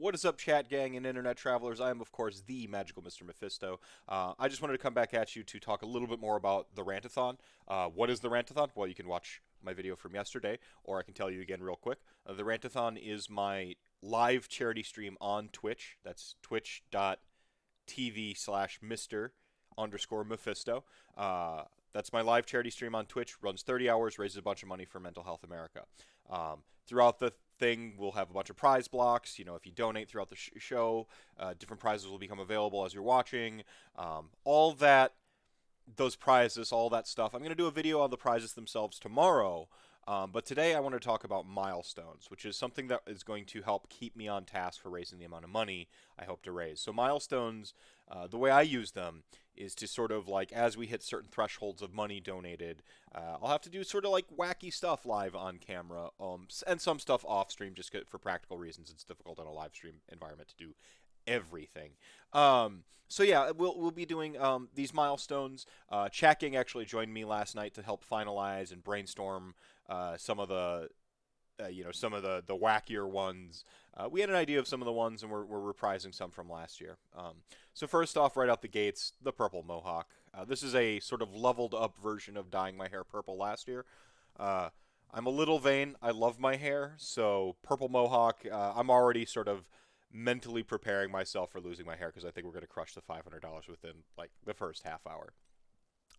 What is up, chat gang and internet travelers? I am, of course, the magical Mr. Mephisto. I just wanted to come back at you to talk a little bit more about the Rantathon. What is the Rantathon? Well, you can watch my video from yesterday, or I can tell you again real quick. The Rantathon is my live charity stream on Twitch. That's twitch.tv/Mr_Mephisto. That's my live charity stream on Twitch. Runs 30 hours, raises a bunch of money for Mental Health America. Throughout the thing, we'll have a bunch of prize blocks. You know, if you donate throughout the show, different prizes will become available as you're watching. All that, those prizes, all that stuff. I'm going to do a video on the prizes themselves tomorrow. But today I want to talk about milestones, which is something that is going to help keep me on task for raising the amount of money I hope to raise. So milestones, the way I use them is to sort of like, as we hit certain thresholds of money donated, I'll have to do sort of like wacky stuff live on camera, and some stuff off stream just for practical reasons. It's difficult in a live stream environment to do everything. So yeah, we'll be doing these milestones. Chat Gang actually joined me last night to help finalize and brainstorm some of the some of the wackier ones. We had an idea of some of the ones, and we're reprising some from last year. So first off, right out the gates, the purple mohawk. This is a sort of leveled up version of dyeing my hair purple last year. I'm a little vain. I love my hair, so purple mohawk. I'm already sort of mentally preparing myself for losing my hair because I think we're going to crush the $500 within like the first half hour.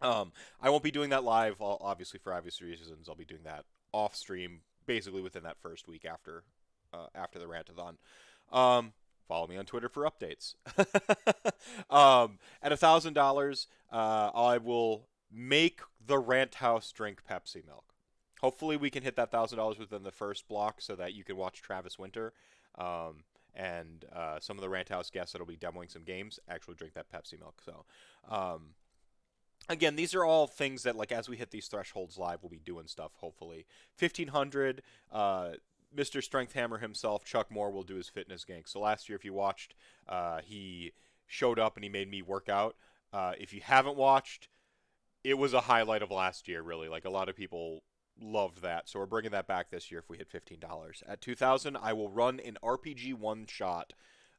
I won't be doing that live, obviously for obvious reasons. I'll be doing that off stream, basically within that first week after the Rantathon. Follow me on Twitter for updates. At $1,000, I will make the Rant House drink Pepsi milk. Hopefully, we can hit that $1,000 within the first block so that you can watch Travis Winter. And some of the Rant House guests that'll be demoing some games actually drink that Pepsi milk. So, again, these are all things that, like, as we hit these thresholds live, we'll be doing stuff, hopefully. 1,500, Mr. Strength Hammer himself, Chuck Moore, will do his fitness gank. So last year, if you watched, he showed up and he made me work out. If you haven't watched, it was a highlight of last year, really. Like, a lot of people loved that, so we're bringing that back this year if we hit $15. At 2,000, I will run an RPG one shot.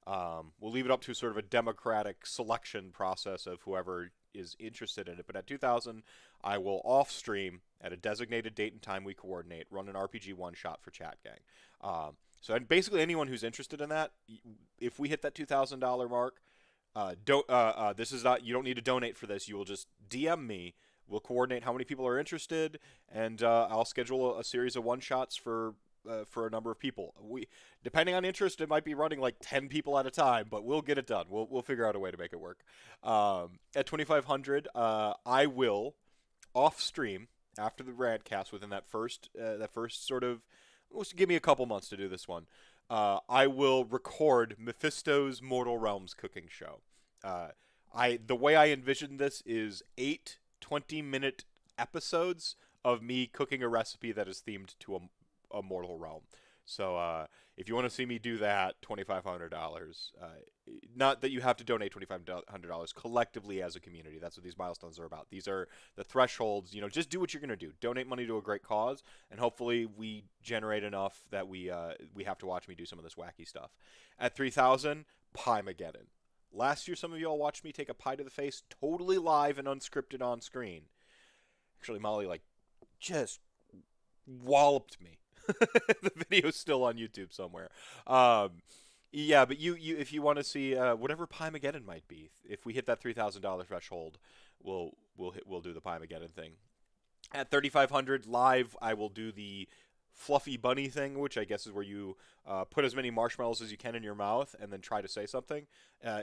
We'll leave it up to sort of a democratic selection process of whoever is interested in it. But at 2,000, I will off stream at a designated date and time we coordinate, run an RPG one shot for Chat Gang. So basically anyone who's interested in that, if we hit that $2,000 mark, this is not, you don't need to donate for this. You will just DM me. We'll coordinate how many people are interested, and I'll schedule a series of one-shots for a number of people. Depending on interest, it might be running like 10 people at a time, but we'll get it done. We'll figure out a way to make it work. At 2,500, I will off-stream after the Radcast within that first sort of. Give me a couple months to do this one. I will record Mephisto's Mortal Realms cooking show. The way I envision this is 8 20-minute episodes of me cooking a recipe that is themed to a mortal realm. So if you want to see me do that, $2,500. Not that you have to donate $2,500 collectively as a community. That's what these milestones are about. These are the thresholds. You know, just do what you're going to do. Donate money to a great cause, and hopefully we generate enough that we have to watch me do some of this wacky stuff. At 3,000, Pie-mageddon. Last year, some of y'all watched me take a pie to the face totally live and unscripted on screen. Actually, Molly, like, just walloped me. The video's still on YouTube somewhere. Yeah, but you if you want to see whatever Pie-mageddon might be, if we hit that $3,000 threshold, we'll do the Pie-mageddon thing. At 3,500 live, I will do the fluffy bunny thing, which I guess is where you put as many marshmallows as you can in your mouth and then try to say something.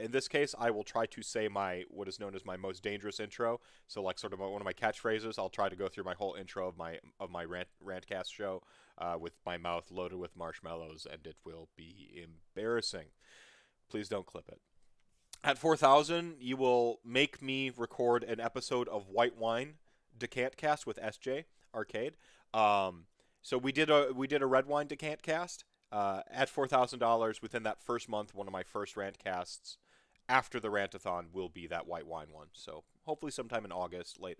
In this case, I will try to say what is known as my most dangerous intro. So, like, sort of one of my catchphrases. I'll try to go through my whole intro of my rantcast show with my mouth loaded with marshmallows, and it will be embarrassing. Please don't clip it. At 4,000, you will make me record an episode of White Wine Decant Cast with SJ Arcade. So we did a red wine decant cast at $4,000 within that first month. One of my first rant casts after the Rantathon will be that white wine one. So hopefully sometime in August, late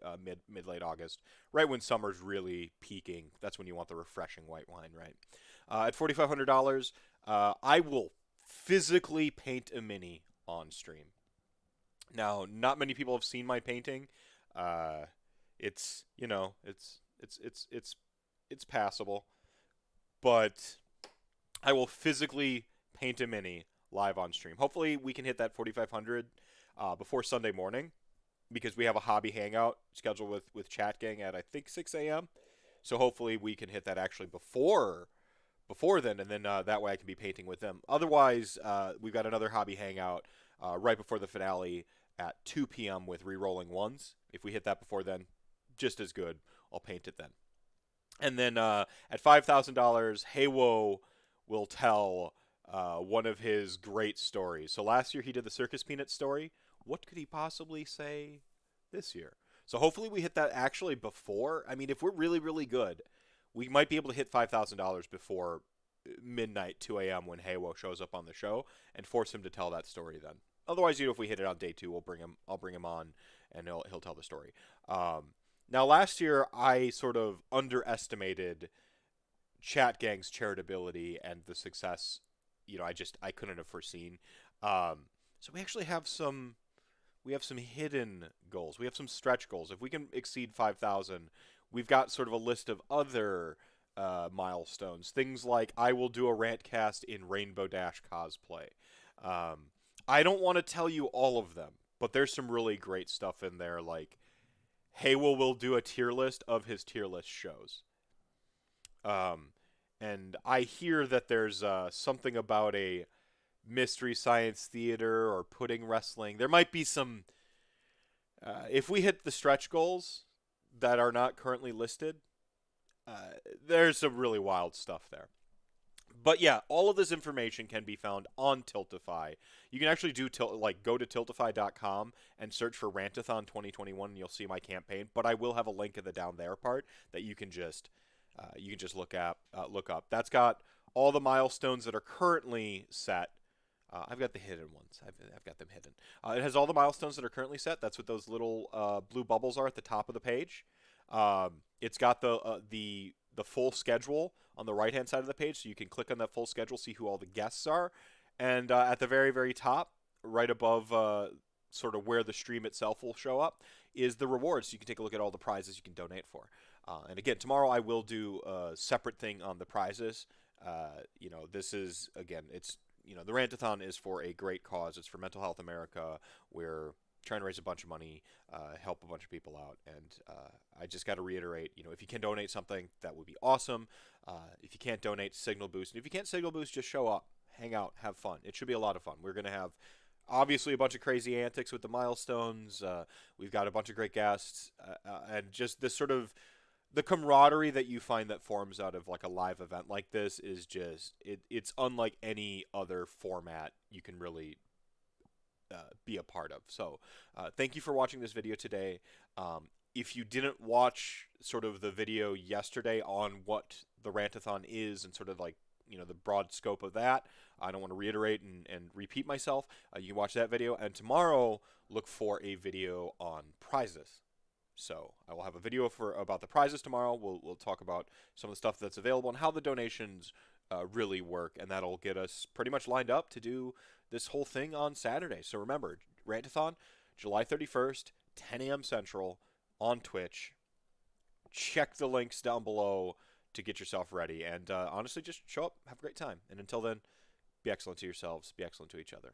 August, right when summer's really peaking. That's when you want the refreshing white wine, right? At $4,500, I will physically paint a mini on stream. Now, not many people have seen my painting. It's you know it's passable, but I will physically paint a mini live on stream. Hopefully, we can hit that 4,500 before Sunday morning, because we have a hobby hangout scheduled with Chat Gang at I think 6 a.m. So hopefully we can hit that actually before then, and then that way I can be painting with them. Otherwise, we've got another hobby hangout right before the finale at 2 p.m. with re-rolling ones. If we hit that before then, just as good. I'll paint it then. And then at $5,000, Heywoah will tell one of his great stories. So last year he did the Circus Peanuts story. What could he possibly say this year? So hopefully we hit that actually before. I mean, if we're really, really good, we might be able to hit $5,000 before midnight, 2 a.m. when Heywoah shows up on the show, and force him to tell that story then. Otherwise, if we hit it on day 2, I'll bring him on, and he'll tell the story. Now, last year, I sort of underestimated Chat Gang's charitability and the success, I couldn't have foreseen. So we actually have some hidden goals. We have some stretch goals. If we can exceed 5,000, we've got sort of a list of other milestones. Things like I will do a rantcast in Rainbow Dash cosplay. I don't want to tell you all of them, but there's some really great stuff in there, like Heywoah will do a tier list of his tier list shows. And I hear that there's something about a Mystery Science Theater or pudding wrestling. There might be some... if we hit the stretch goals that are not currently listed, there's some really wild stuff there. But yeah, all of this information can be found on Tiltify. You can actually go to tiltify.com and search for Rantathon 2021, and you'll see my campaign. But I will have a link in the down there part that you can just look up. That's got all the milestones that are currently set. I've got the hidden ones. I've got them hidden. It has all the milestones that are currently set. That's what those little blue bubbles are at the top of the page. It's got the full schedule on the right-hand side of the page, so you can click on that full schedule, see who all the guests are. And at the very, very top, right above sort of where the stream itself will show up, is the rewards. So you can take a look at all the prizes you can donate for. And again, tomorrow I will do a separate thing on the prizes. This is, again, it's, the Rantathon is for a great cause. It's for Mental Health America. We're trying to raise a bunch of money, help a bunch of people out. And I just got to reiterate, if you can donate something, that would be awesome. If you can't donate, signal boost. And if you can't signal boost, just show up, hang out, have fun. It should be a lot of fun. We're going to have, obviously, a bunch of crazy antics with the milestones. We've got a bunch of great guests. And just this sort of, the camaraderie that you find that forms out of like a live event like this is just, it's unlike any other format you can really be a part of. So thank you for watching this video today. If you didn't watch sort of the video yesterday on what the Rantathon is and sort of like, the broad scope of that, I don't want to reiterate and repeat myself. You can watch that video, and tomorrow look for a video on prizes. So I will have a video about the prizes tomorrow. We'll talk about some of the stuff that's available and how the donations really work, and that'll get us pretty much lined up to do this whole thing on Saturday. So remember, Rantathon, July 31st, 10 a.m. Central on Twitch. Check the links down below to get yourself ready. And honestly, just show up, have a great time. And until then, be excellent to yourselves, be excellent to each other.